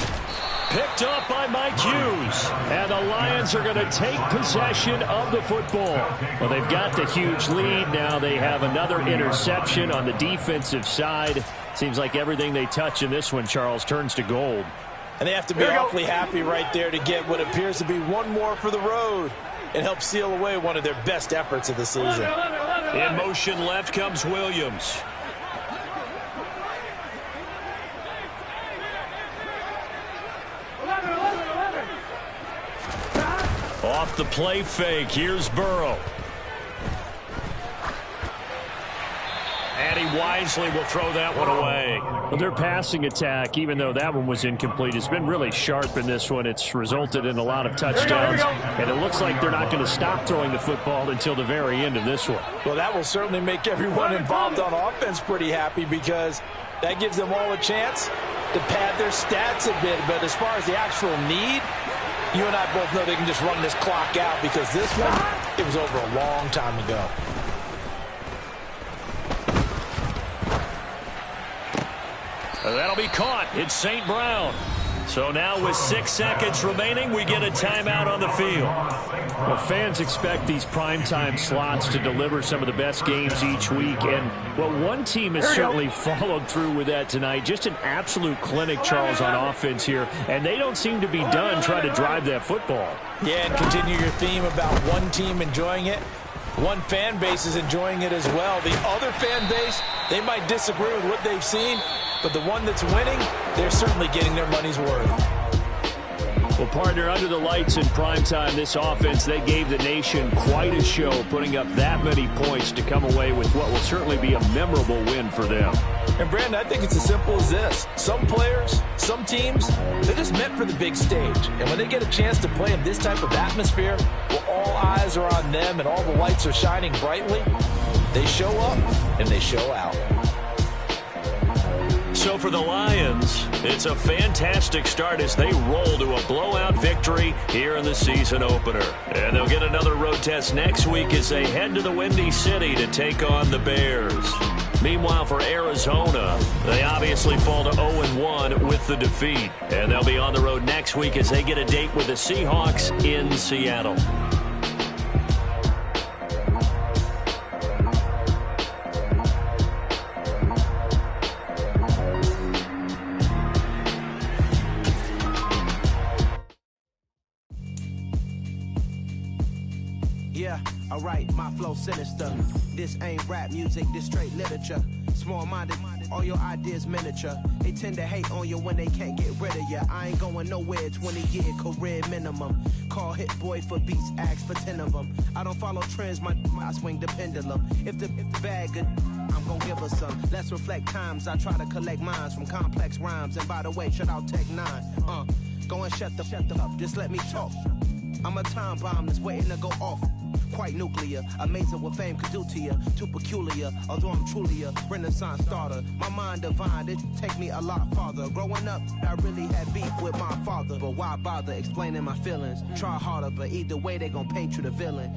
Picked up by Mike Hughes. And the Lions are going to take possession of the football. Well, they've got the huge lead. Now they have another interception on the defensive side. Seems like everything they touch in this one, Charles, turns to gold. And they have to be awfully happy right there to get what appears to be one more for the road and help seal away one of their best efforts of the season. In motion left comes Williams. Off the play fake, here's Burrow. And he wisely will throw that one away. Well, their passing attack, even though that one was incomplete, has been really sharp in this one. It's resulted in a lot of touchdowns, and it looks like they're not going to stop throwing the football until the very end of this one. Well, that will certainly make everyone involved on offense pretty happy because that gives them all a chance to pad their stats a bit. But as far as the actual need, you and I both know they can just run this clock out because this one, it was over a long time ago. That'll be caught. It's St. Brown. So now with 6 seconds remaining, we get a timeout on the field. Well, fans expect these primetime slots to deliver some of the best games each week. And, well, one team has certainly followed through with that tonight. Just an absolute clinic, Charles, on offense here. And they don't seem to be done trying to drive that football. Yeah, and continue your theme about one team enjoying it. One fan base is enjoying it as well. The other fan base, they might disagree with what they've seen, but the one that's winning, they're certainly getting their money's worth. Well, partner, under the lights in primetime, this offense, they gave the nation quite a show, putting up that many points to come away with what will certainly be a memorable win for them. And, Brandon, I think it's as simple as this. Some players Some teams, they're just meant for the big stage. And when they get a chance to play in this type of atmosphere, where all eyes are on them and all the lights are shining brightly, they show up and they show out. So for the Lions, it's a fantastic start as they roll to a blowout victory here in the season opener. And they'll get another road test next week as they head to the Windy City to take on the Bears. Meanwhile, for Arizona, they obviously fall to 0-1 with the defeat. And they'll be on the road next week as they get a date with the Seahawks in Seattle. Yeah, alright, my flow sinister. This ain't rap music, this straight literature. Small-minded, all your ideas miniature. They tend to hate on you when they can't get rid of you. I ain't going nowhere, 20-year career minimum. Call Hit Boy for beats, ask for 10 of them. I don't follow trends, I swing the pendulum. If the bag good, I'm gonna give her some. Let's reflect times, I try to collect minds from complex rhymes. And by the way, shout out Tech 9. Go and shut the up, just let me talk. I'm a time bomb that's waiting to go off. Quite nuclear, amazing what fame could do to you. Too peculiar, although I'm truly a renaissance starter. My mind divine, it take me a lot farther. Growing up, I really had beef with my father. But why bother explaining my feelings? Try harder, but either way they gon' paint you the villain.